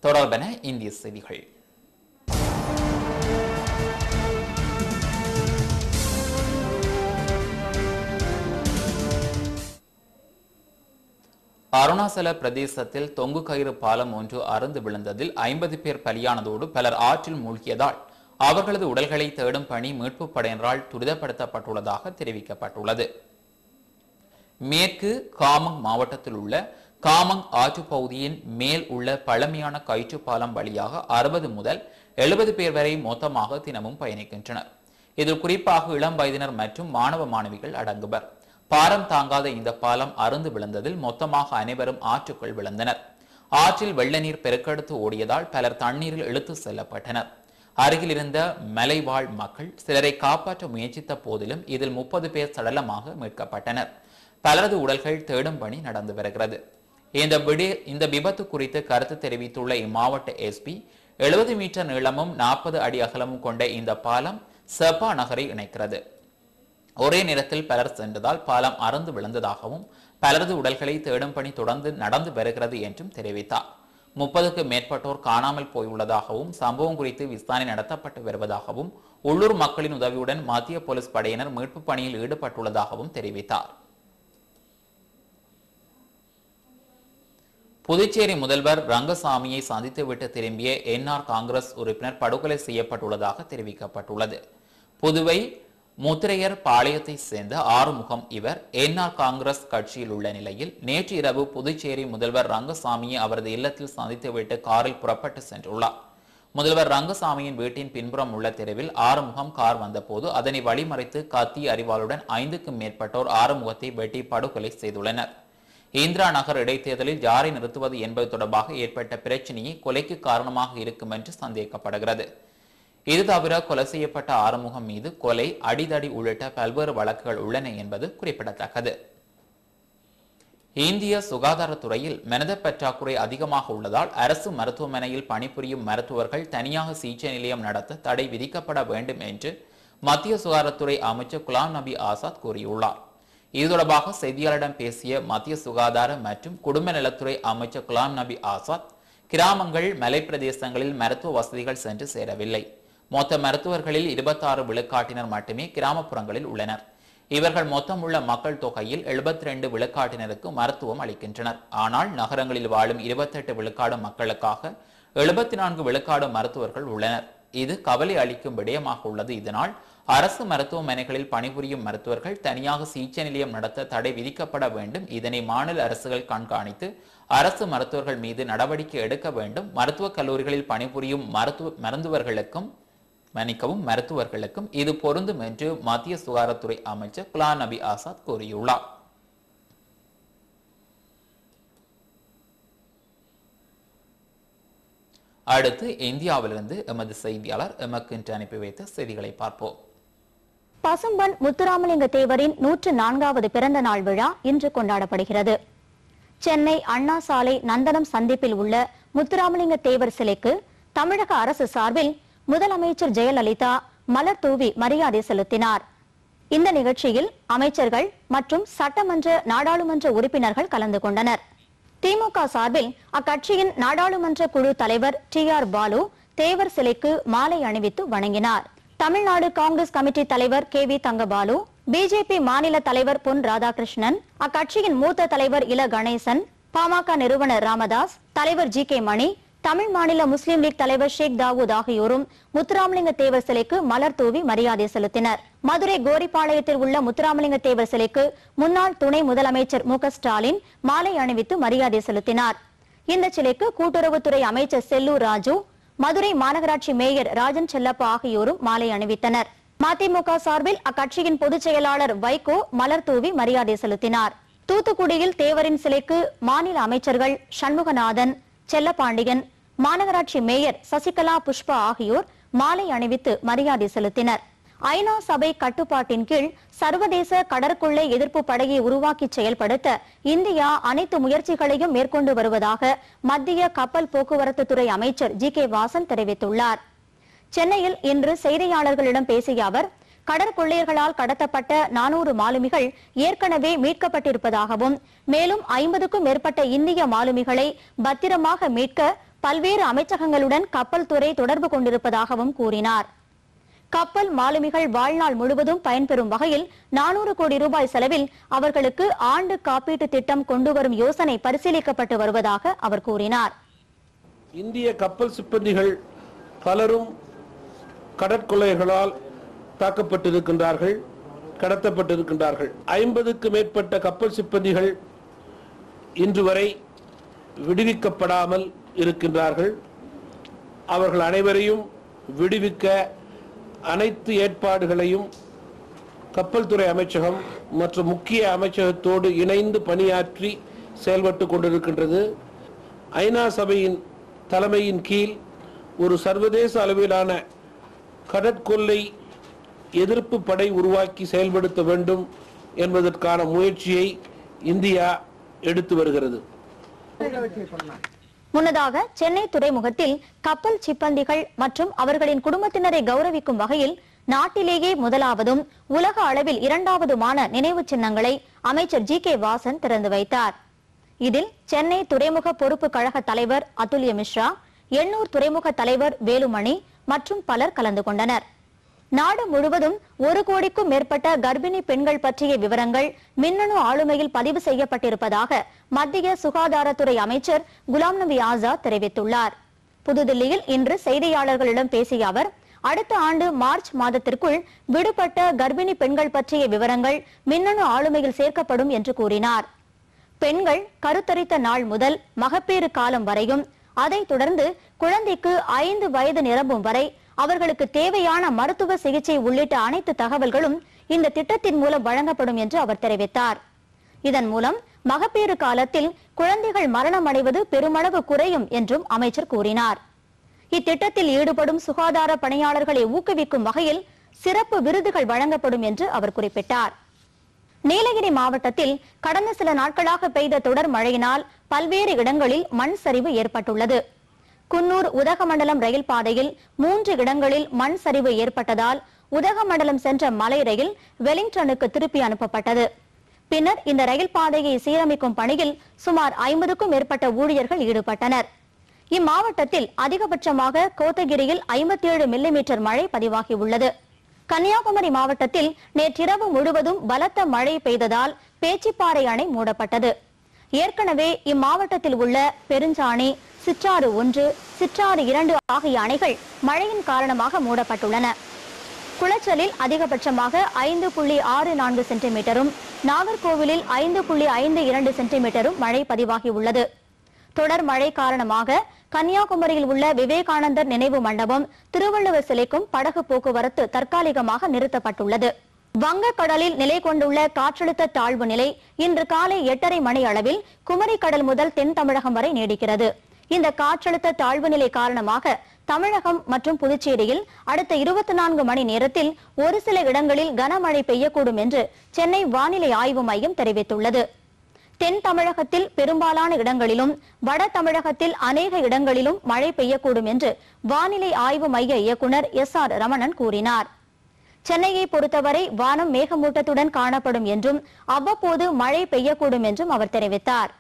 தொடர்பென இந்திய செய்திகள். அருணாச்சல பிரதேசத்தில் தொங்கு கயிறு பாலம் ஒன்று அறுந்து விழுந்ததில் 50 பேர் பலியானதோடு பலர் ஆற்றில் மூழ்கியதால் அவர்களது உடல்களை தேடும் பணி மீட்புப் படையினரால் துரிதப்படுத்தப்பட்டுள்ளதாக தெரிவிக்கப்பட்டுள்ளது. மேற்கு காமங் மாவட்டத்தில் உள்ள காமங் ஆற்று பகுதியின் மேல் உள்ள பழமையான கயிற்று பாலம் வழியாக 60 முதல் 70 பேர் வரை மொத்தமாக தினமும் பயணிக்கின்றனர். இதில் குறிப்பாக இளம் வயதினர் மற்றும் மாணவ மாணவிகள் அடங்குவர். பாரம் தாங்காத இந்த பாலம் அறுந்து விழுந்ததில் மொத்தமாக அனைவரும் ஆற்றுக்குள் விழுந்தனர். ஆற்றில் வெள்ள நீர் பெருக்கெடுத்து ஓடியதால் பலர் தண்ணீரில் இழுத்து செல்லப்பட்டனர். அருகில் இருந்த மலைவாழ் மக்கள் சிலரை காப்பாற்ற முயற்சித்த போதிலும் இதில் 30 பேர் சடலமாக மீட்கப்பட்டனர். பலரது உடல்கள் தேடும் பணி நடந்து வருகிறது. இந்த விபத்து குறித்து கருத்து தெரிவித்துள்ள இம்மாவட்ட எஸ்பி 70 மீட்டர் நீளமும் 40 அடி அகலமும் கொண்ட இந்த பாலம் செப்பா நகரை இணைக்கிறது. ஒரே நேரத்தில் பலர் சென்றதால் பாலம் அறுந்து விழுந்ததாகவும் பலரது உடல்களை தேடும் பணி தொடர்ந்து நடந்து வருகிறது என்றும் தெரிவித்தார். 30க்கும் மேற்பட்டோர் காணாமல் போயுள்ளதாகவும் சம்பவம் குறித்து விசாரணை நடத்தப்பட்டு வருவதாகவும் உள்ளூர் மக்களின் உதவியுடன் மத்திய போலீஸ் படையினர் மீட்பு பணியில் ஈடுபட்டுள்ளதாகவும் தெரிவித்தார். புதுச்சேரி முதல்வர் ரங்கசாமியை சந்தித்துவிட்டு திரும்பிய என்ஆர் காங்கிரஸ் உறுப்பினர் படுகொலை செய்யப்பட்டுள்ளதாக தெரிவிக்கப்பட்டுள்ளது. புதுவை முத்திரையர் பாளையத்தை சேர்ந்த ஆறுமுகம் இவர் என்ஆர் காங்கிரஸ் கட்சியில் உள்ள நிலையில் நேற்று இரவு புதுச்சேரி முதல்வர் ரங்கசாமியை அவரது இல்லத்தில் சந்தித்துவிட்டு காரில் புறப்பட்டு சென்றுள்ளார். முதல்வர் ரங்கசாமியின் வீட்டின் பின்புறம் உள்ள தெருவில் ஆறுமுகம் கார் வந்தபோது அதனை வழிமறைத்து கத்தி அரிவாளுடன் 5க்கும் மேற்பட்டோர் ஆறுமுகத்தை வெட்டி படுகொலை செய்துள்ளனர். இந்திரா நகர் இடைத்தேர்தலில் யாரை நிறுத்துவது என்பது தொடர்பாக ஏற்பட்ட பிரச்சனையை கொலைக்கு காரணமாக இருக்கும் என்று சந்தேகிக்கப்படுகிறது. இது தவிர கொலை செய்யப்பட்ட ஆறுமுகம் மீது கொலை, அடிதடி உள்ளிட்ட பல்வேறு வழக்குகள் உள்ளன என்பது குறிப்பிடத்தக்கது. இந்திய சுகாதாரத்துறையில் மனித பற்றாக்குறை அதிகமாக உள்ளதால் அரசு மருத்துவமனையில் பணிபுரியும் மருத்துவர்கள் தனியாக சிகிச்சை நிலையம் நடத்த தடை விதிக்கப்பட வேண்டும் என்று மத்திய சுகாதாரத்துறை அமைச்சர் குலாம் நபி ஆசாத் கூறியுள்ளார். இது தொடர்பாக செய்தியாளரிடம் பேசிய மத்திய சுகாதார மற்றும் குடும்ப நலத்துறை அமைச்சர் குலாம் நபி ஆசாத், கிராமங்கள், மலைப்பிரதேசங்களில் மருத்துவ வசதிகள் சென்று சேரவில்லை. மொத்த மருத்துவர்களில் 26 விழுக்காட்டினர் மட்டுமே கிராமப்புறங்களில் உள்ளனர். இவர்கள் மொத்தம் உள்ள மக்கள் தொகையில் 72 விழுக்காட்டினருக்கு மருத்துவம் அளிக்கின்றனர். ஆனால் நகரங்களில் வாழும் 28 விழுக்காடு மக்களுக்காக 74 விழுக்காடு மருத்துவர்கள் உள்ளனர். இது கவலை அளிக்கும் விடயமாக உள்ளது. இதனால் அரசு மருத்துவமனைகளில் பணிபுரியும் மருத்துவர்கள் தனியாக சிகிச்சை நிலையம் நடத்த தடை விதிக்கப்பட வேண்டும். இதனை மாநில அரசுகள் கண்காணித்து அரசு மருத்துவர்கள் மீது நடவடிக்கை எடுக்க வேண்டும். மருத்துவக் கல்லூரிகளில் பணிபுரியும் மருத்துவர்களுக்கும் இது பொருந்தும் என்று மத்திய சுகாதாரத்துறை அமைச்சர் குலாம் நபி ஆசாத் கூறியுள்ளார். அடுத்து இந்தியாவிலிருந்து எமது செய்தியாளர் எமக்கு அனுப்பி வைத்த செய்திகளை பார்ப்போம். பசும்பன் முத்துராமலிங்க தேவரின் 104வது பிறந்த நாள் விழா இன்று கொண்டாடப்படுகிறது. சென்னை அண்ணா சாலை நந்தனம் சந்திப்பில் உள்ள முத்துராமலிங்க தேவர் சிலைக்கு தமிழக அரசு சார்பில் முதலமைச்சர் ஜெயலலிதா மலர் தூவி மரியாதை செலுத்தினார். இந்த நிகழ்ச்சியில் அமைச்சர்கள் மற்றும் சட்டமன்ற நாடாளுமன்ற உறுப்பினர்கள் கலந்து கொண்டனர். திமுக சார்பில் அக்கட்சியின் நாடாளுமன்ற குழு தலைவர் TR பாலு தேவர் சிலைக்கு மாலை அணிவித்து வணங்கினார். தமிழ்நாடு காங்கிரஸ் கமிட்டி தலைவர் KV தங்கபாலு, பிஜேபி மாநில தலைவர் பொன் ராதாகிருஷ்ணன், அக்கட்சியின் மூத்த தலைவர் இல கணேசன், பாமக நிறுவனர் ராமதாஸ், தலைவர் GK மணி, தமிழ் மாநில முஸ்லிம் லீக் தலைவர் ஷேக் தாவூத் ஆகியோரும் முத்துராமலிங்க தேவர் சிலைக்கு மலர் தூவி மரியாதை செலுத்தினர். மதுரை கோரிப்பாளையத்தில் உள்ள முத்துராமலிங்க தேவர் சிலைக்கு முன்னாள் துணை முதலமைச்சர் மு க ஸ்டாலின் மாலை அணிவித்து மரியாதை செலுத்தினார். இந்த சிலைக்கு கூட்டுறவுத்துறை அமைச்சர் செல்லூர் ராஜு, மதுரை மாநகராட்சி மேயர் ராஜன் செல்லப்பா ஆகியோரும் மாலை அணிவித்தனர். மதிமுக சார்பில் அக்கட்சியின் பொதுச் செயலாளர் வைகோ மலர் தூவி மரியாதை செலுத்தினார். தூத்துக்குடியில் தேவரின் சிலைக்கு மாநில அமைச்சர்கள் சண்முகநாதன், செல்லப்பாண்டியன், மாநகராட்சி மேயர் சசிகலா புஷ்பா ஆகியோர் மாலை அணிவித்து மரியாதை செலுத்தினர். ஐநா சபை கட்டுப்பாட்டின் கீழ் சர்வதேச கடற்கொள்ளை எதிர்ப்பு படையை உருவாக்கி செயல்படுத்த இந்தியா அனைத்து முயற்சிகளையும் மேற்கொண்டு வருவதாக மத்திய கப்பல் போக்குவரத்து துறை அமைச்சர் GK வாசன் தெரிவித்துள்ளார். சென்னையில் இன்று செய்தியாளர்களிடம் பேசிய அவர், கடற்கொள்ளையர்களால் கடத்தப்பட்ட 400 மாலுமிகள் ஏற்கனவே மீட்கப்பட்டிருப்பதாகவும் மேலும் 50க்கும் மேற்பட்ட இந்திய மாலுமிகளை பத்திரமாக மீட்க பல்வேறு அமைச்சகங்களுடன் கப்பல் துறை தொடர்பு கொண்டிருப்பதாகவும் கூறினார். கப்பல் மாலுமிகள் வாழ்நாள் முழுவதும் பயன்பெறும் வகையில் 400 கோடி ரூபாய் செலவில் அவர்களுக்கு ஆண்டு காப்பீட்டு திட்டம் கொண்டுவரும் யோசனை பரிசீலிக்கப்பட்டு வருவதாக அவர் கூறினார். இந்திய கப்பல் சிப்பந்திகள் பலரும் கடற்கொள்ளையர்களால் தாக்கப்பட்டிருக்கின்றார்கள், கடத்தப்பட்டிருக்கின்றார்கள். 50க்கு மேற்பட்ட கப்பல் சிப்பந்திகள் இன்று வரை விடுவிக்கப்படாமல் இருக்கின்றார்கள். அவர்கள் அனைவரையும் விடுவிக்க அனைத்து ஏற்பாடுகளையும் கப்பல் துறை அமைச்சகம் மற்றும் முக்கிய அமைச்சகத்தோடு இணைந்து பணியாற்றி செயல்பட்டு கொண்டிருக்கின்றது. ஐநா சபையின் தலைமையின் கீழ் ஒரு சர்வதேச அளவிலான கடற்கொள்ளை எதிர்ப்பு படை உருவாக்கி செயல்படுத்த வேண்டும் என்பதற்கான முயற்சியை இந்தியா எடுத்து வருகிறது. முன்னதாக சென்னை துறைமுகத்தில் கப்பல் சிப்பந்திகள் மற்றும் அவர்களின் குடும்பத்தினரை கௌரவிக்கும் வகையில் நாட்டிலேயே முதலாவதும் உலக அளவில் இரண்டாவதுமான நினைவு சின்னங்களை அமைச்சர் ஜி.கே. வாசன் திறந்து வைத்தார். இதில் சென்னை துறைமுக பொறுப்பு கழக தலைவர் அதுல்ய மிஸ்ரா, எண்ணூர் துறைமுக தலைவர் வேலுமணி மற்றும் பலர் கலந்து கொண்டனர். நாடு முழுவதும் 1 கோடிக்கும் மேற்பட்ட கர்ப்பிணி பெண்கள் பற்றிய விவரங்கள் மின்னணு ஆளுமையில் பதிவு செய்யப்பட்டிருப்பதாக மத்திய சுகாதாரத்துறை அமைச்சர் குலாம் நபி ஆசாத் தெரிவித்துள்ளார். புதுதில்லியில் இன்று செய்தியாளர்களிடம் பேசிய அவர், அடுத்த ஆண்டு மார்ச் மாதத்திற்குள் விடுபட்ட கர்ப்பிணி பெண்கள் பற்றிய விவரங்கள் மின்னணு ஆளுமையில் சேர்க்கப்படும் என்று கூறினார். பெண்கள் கருத்தரித்த நாள் முதல் மகப்பேறு காலம் வரையும், அதைத் தொடர்ந்து குழந்தைக்கு 5 வயது நிரம்பும் வரை அவர்களுக்கு தேவையான மருத்துவ சிகிச்சை உள்ளிட்ட அனைத்து தகவல்களும் இந்த திட்டத்தின் மூலம் வழங்கப்படும் என்று அவர் தெரிவித்தார். இதன் மூலம் மகப்பேறு காலத்தில் குழந்தைகள் மரணம் அடைவது பெருமளவு குறையும் என்றும் அமைச்சர் கூறினார். இத்திட்டத்தில் ஈடுபடும் சுகாதார பணியாளர்களை ஊக்குவிக்கும் வகையில் சிறப்பு விருதுகள் வழங்கப்படும் என்று அவர் குறிப்பிட்டார். நீலகிரி மாவட்டத்தில் கடந்த சில நாட்களாக பெய்த தொடர் மழையினால் பல்வேறு இடங்களில் மண் சரிவு ஏற்பட்டுள்ளது. குன்னூர் உதகமண்டலம் ரயில் பாதையில் 3 இடங்களில் மண் சரிவு ஏற்பட்டதால் உதகமண்டலம் சென்ற மலை ரயில் வெலிங்டனுக்கு திருப்பி அனுப்பப்பட்டது. பின்னர் இந்த ரயில் பாதையை சீரமைக்கும் பணியில் சுமார் 50க்கும் மேற்பட்ட ஊழியர்கள் ஈடுபட்டனர். இம்மாவட்டத்தில் அதிகபட்சமாக கோத்தகிரியில் 57 மில்லிமீட்டர் மழை பதிவாகியுள்ளது. கன்னியாகுமரி மாவட்டத்தில் நேற்றிரவு முழுவதும் பலத்த மழை பெய்ததால் பேச்சிப்பாறை அணை மூடப்பட்டது. ஏற்கனவே இம்மாவட்டத்தில் உள்ள பெருஞ்சாணி, சிற்றாறு 1, சிற்றாறு 2 ஆகிய அணைகள் மழையின் காரணமாக மூடப்பட்டுள்ளன. குளச்சலில் அதிகபட்சமாக 5.64 சென்டிமீட்டரும், நாகர்கோவிலில் 5.52 சென்டிமீட்டரும் மழை பதிவாகியுள்ளது. தொடர் மழை காரணமாக கன்னியாகுமரியில் உள்ள விவேகானந்தர் நினைவு மண்டபம், திருவள்ளுவர் சிலைக்கும் படகு போக்குவரத்து தற்காலிகமாக நிறுத்தப்பட்டுள்ளது. வங்கக்கடலில் நிலை கொண்டுள்ள காற்றழுத்த தாழ்வு நிலை இன்று காலை 8:30 மணி அளவில் குமரி கடல் முதல் தென் தமிழகம் வரை நீடிக்கிறது. இந்த காற்றழுத்த தாழ்வு நிலை காரணமாக தமிழகம் மற்றும் புதுச்சேரியில் அடுத்த 24 மணி நேரத்தில் ஒரு சில இடங்களில் கனமழை பெய்யக்கூடும் என்று சென்னை வானிலை ஆய்வு மையம் தெரிவித்துள்ளது. தென் தமிழகத்தில் பெரும்பாலான இடங்களிலும், வட தமிழகத்தில் அநேக இடங்களிலும் மழை பெய்யக்கூடும் என்று வானிலை ஆய்வு மைய இயக்குநர் S.R. ரமணன் கூறினார். சென்னையை பொறுத்தவரை வானம் மேகமூட்டத்துடன் காணப்படும் என்றும் அவ்வப்போது மழை பெய்யக்கூடும் என்றும் அவர் தெரிவித்தார்.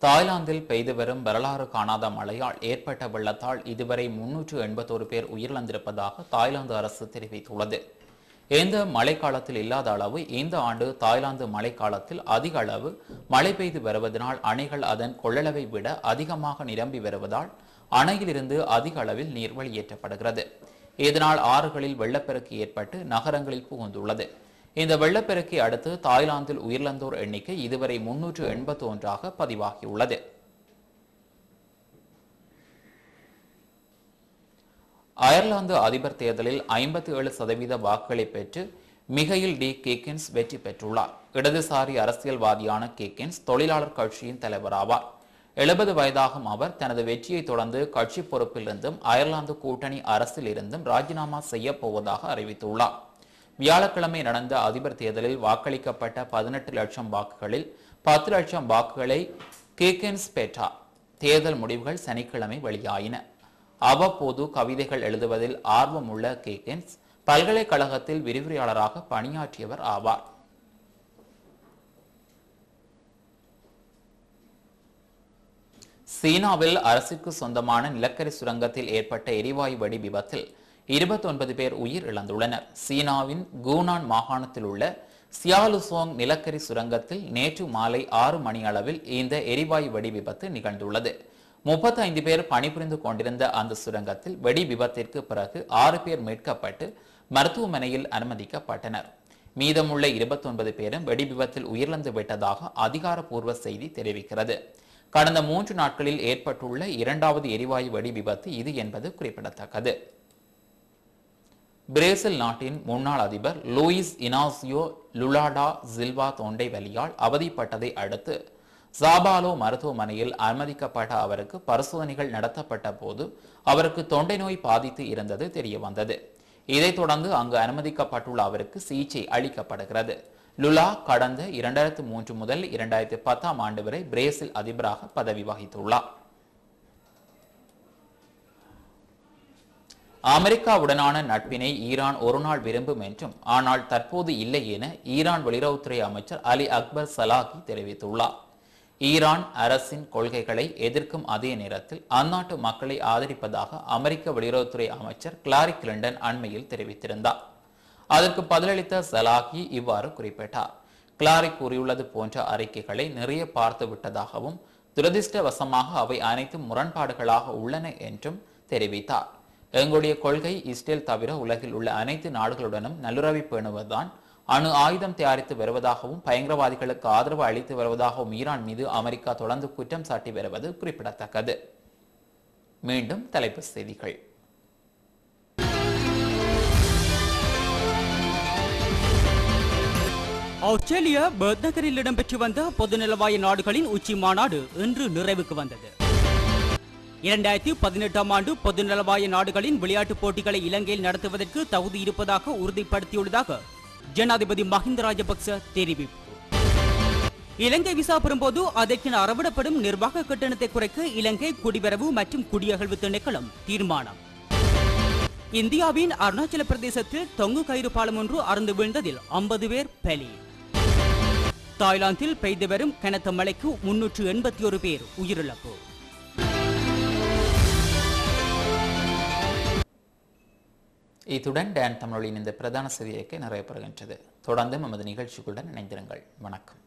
தாய்லாந்தில் பெய்து வரும் வரலாறு காணாத மழையால் ஏற்பட்ட வெள்ளத்தால் இதுவரை 381 பேர் உயிரிழந்திருப்பதாக தாய்லாந்து அரசு தெரிவித்துள்ளது. எந்த மழைக்காலத்தில் இல்லாத அளவு இந்த ஆண்டு தாய்லாந்து மழைக்காலத்தில் அதிக அளவு மழை பெய்து வருவதனால் அணைகள் அதன் கொள்ளளவை விட அதிகமாக நிரம்பி வருவதால் அணையிலிருந்து அதிக அளவில் நீர் வெளியேற்றப்படுகிறது. இதனால் ஆறுகளில் வெள்ளப்பெருக்கு ஏற்பட்டு நகரங்களில் புகுந்துள்ளது. இந்த வெள்ளப்பெருக்கை அடுத்து தாய்லாந்தில் உயிரிழந்தோர் எண்ணிக்கை இதுவரை 381 பதிவாகியுள்ளது. அயர்லாந்து அதிபர் தேர்தலில் 57% வாக்குகளை பெற்று மிகையில் டி கேக்கின்ஸ் வெற்றி பெற்றுள்ளார். இடதுசாரி அரசியல்வாதியான கேக்கின்ஸ் தொழிலாளர் கட்சியின் தலைவராவார். 70 வயதாகும் அவர் தனது வெற்றியை தொடர்ந்து கட்சி பொறுப்பிலிருந்தும் அயர்லாந்து கூட்டணி அரசில் இருந்தும் ராஜினாமா செய்ய போவதாக அறிவித்துள்ளார். வியாழக்கிழமை நடந்த அதிபர் தேர்தலில் வாக்களிக்கப்பட்ட 18 லட்சம் வாக்குகளில் 10 லட்சம் வாக்குகளை கேக்கின்ஸ் பெற்றார். தேர்தல் முடிவுகள் சனிக்கிழமை வெளியாயின. அவ்வப்போது கவிதைகள் எழுதுவதில் ஆர்வமுள்ள கேகென்ஸ் பல்கலைக்கழகத்தில் விரிவுரையாளராக பணியாற்றியவர் ஆவார். சீனாவில் அரசுக்கு சொந்தமான நிலக்கரி சுரங்கத்தில் ஏற்பட்ட எரிவாயு வெடி விபத்தில் 29 பேர் உயிர் இழந்துள்ளனர். சீனாவின் கூனான் மாகாணத்தில் உள்ள சியாலுசோங் நிலக்கரி சுரங்கத்தில் நேற்று மாலை 6 மணி அளவில் இந்த எரிவாயு வெடி விபத்து நிகழ்ந்துள்ளது. 35 பேர் பணிபுரிந்து கொண்டிருந்த அந்த சுரங்கத்தில் வெடி விபத்திற்கு பிறகு 6 பேர் மீட்கப்பட்டு மருத்துவமனையில் அனுமதிக்கப்பட்டனர். மீதமுள்ள 29 பேரும் வெடி விபத்தில் உயிரிழந்து விட்டதாக அதிகாரப்பூர்வ செய்தி தெரிவிக்கிறது. கடந்த 3 நாட்களில் ஏற்பட்டுள்ள 2வது எரிவாயு வெடி விபத்து இது என்பது குறிப்பிடத்தக்கது. பிரேசில் நாட்டின் முன்னாள் அதிபர் லூயிஸ் இனாசியோ லுலாடா சில்வா தொண்டை வலியால் அவதிப்பட்டதை அடுத்து சாபாலோ மருத்துவமனையில் அனுமதிக்கப்பட்ட அவருக்கு பரிசோதனைகள் நடத்தப்பட்ட போது அவருக்கு தொண்டை நோய் பாதித்து இருந்தது தெரியவந்தது. இதைத் தொடர்ந்து அங்கு அனுமதிக்கப்பட்டுள்ள அவருக்கு சிகிச்சை அளிக்கப்படுகிறது. லுலா கடந்த 2003 முதல் 2010 ஆண்டு வரை பிரேசில் அதிபராக பதவி வகித்துள்ளார். அமெரிக்காவுடனான நட்பினை ஈரான் ஒரு நாள் விரும்பும் என்றும் ஆனால் தற்போது இல்லை என ஈரான் வெளியுறவுத்துறை அமைச்சர் அலி அக்பர் சலாகி தெரிவித்துள்ளார். ஈரான் அரசின் கொள்கைகளை எதிர்க்கும் அதே நேரத்தில் அந்நாட்டு மக்களை ஆதரிப்பதாக அமெரிக்க வெளியுறவுத்துறை அமைச்சர் கிளாரி கிளின்டன் அண்மையில் தெரிவித்திருந்தார். அதற்கு பதிலளித்த சலாகி இவ்வாறு குறிப்பிட்டார். கிளாரி கூறியுள்ளது போன்ற அறிக்கைகளை நிறைய பார்த்து விட்டதாகவும் துரதிர்ஷ்டவசமாக அவை அனைத்தும் முரண்பாடுகளாக உள்ளன என்றும் தெரிவித்தார். எங்களுடைய கொள்கை இஸ்ரேல் தவிர உலகில் உள்ள அனைத்து நாடுகளுடனும் நல்லுறவை பேணுவதுதான். அணு ஆயுதம் தயாரித்து வருவதாகவும் பயங்கரவாதிகளுக்கு ஆதரவு அளித்து வருவதாகவும் ஈரான் மீது அமெரிக்கா தொடர்ந்து குற்றம் சாட்டி வருவது குறிப்பிடத்தக்கது. மீண்டும் தலைப்புச் செய்திகள். ஆஸ்திரேலியா பெர்த் நகரில் இடம்பெற்று வந்த பொதுநலவாய நாடுகளின் உச்சி மாநாடு இன்று நிறைவுக்கு வந்தது. 2018 ஆண்டு பொதுநலவாய நாடுகளின் விளையாட்டுப் போட்டிகளை இலங்கையில் நடத்துவதற்கு தகுதி இருப்பதாக உறுதிப்படுத்தியுள்ளதாக ஜனாதிபதி மஹிந்த ராஜபக்ச தெரிவிப்பு. இலங்கை விசா பெறும்போது அதற்கென அறவிடப்படும் நிர்வாக கட்டணத்தை குறைக்க இலங்கை குடிவரவு மற்றும் குடியகழ்வு திணைக்களம் தீர்மானம். இந்தியாவின் அருணாச்சல பிரதேசத்தில் தொங்கு கயிறு பாலம் ஒன்று அறுந்து வீழ்ந்ததில் 50 பேர் பலி. தாய்லாந்தில் பெய்து வரும் கனத்த மழைக்கு 381 பேர் உயிரிழப்பு. இத்துடன் டான் தமிழொலியின் இந்த பிரதான செய்தியைக்கு நிறைவு பெறுகின்றது. தொடர்ந்து நமது நிகழ்ச்சிகளுடன் இணைந்திருங்கள். வணக்கம்.